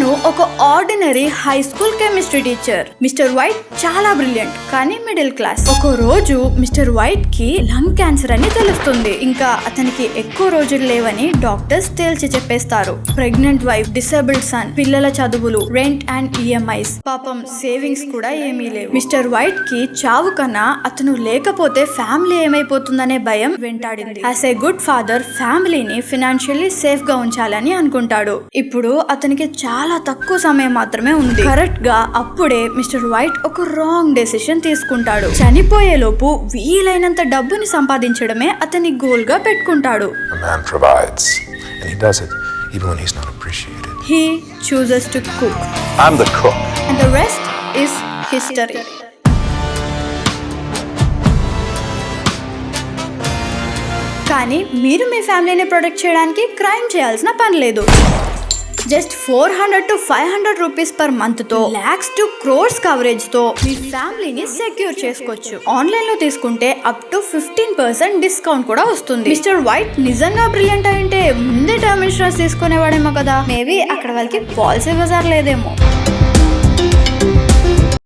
అతను ఒక ordinary high school chemistry teacher. Mister white చాలా బ్రిలియంట్ కానీ మిడిల్ క్లాస్. ఒక రోజు మిస్టర్ వైట్ కి లంగ్ క్యాన్సర్ అని తెలుస్తుంది. ఇంకా అతనికి ఎక్కువ రోజులు లేవని డాక్టర్స్ తేల్చి చెప్పేస్తారు. ప్రెగ్నెంట్ వైఫ్, డిసేబుల్డ్ సన్, పిల్లల చదువులు, రెంట్ అండ్ ఈఎంఐస్. పాపం సేవింగ్స్ కూడా ఏమీ లేవు. మిస్టర్ వైట్ కి చావు కన్నా అతను లేకపోతే ఫ్యామిలీ ఏమైపోతుందనే భయం వెంటాడింది. యాజ్ ఏ గుడ్ ఫాదర్ ఫ్యామిలీని ఫైనాన్షియల్లీ సేఫ్ గా ఉంచాలని అనుకుంటాడు. ఇప్పుడు అతనికి చాలా తక్కువ సమయం మాత్రమే ఉంది. కరెక్ట్ గా అప్పుడే మిస్టర్ వైట్ ఒక రాంగ్ డెసిషన్ తీసుకుంటాడు. చనిపోయే లోపు వీలైనంత డబ్బుని సంపాదించడమే అతని గోల్ గా పెట్టుకుంటాడు. He chooses to cook. I'm the cook. And the rest is history. కానీ మీరు మీ ఫ్యామిలీని ప్రొటెక్ట్ చేయడానికి క్రైమ్ చేయాల్సిన పని లేదు. Just 400 to 500 rupees per month తో lakhs to crores కవరేజ్ తో మీ ఫ్యామిలీని సెక్యూర్ చేసుకోవచ్చు. ఆన్లైన్ లో తీసుకుంటే అప్ టు 15% డిస్కౌంట్ కూడా వస్తుంది. మిస్టర్ వైట్ నిజంగా బ్రిలియంట్ అయింటే ముందే టర్మ్ ఇన్సూరెన్స్ తీసుకునేవాడేమో కదా. మేబీ అక్కడ వాళ్ళకి పాలసీ బజార్ లేదేమో.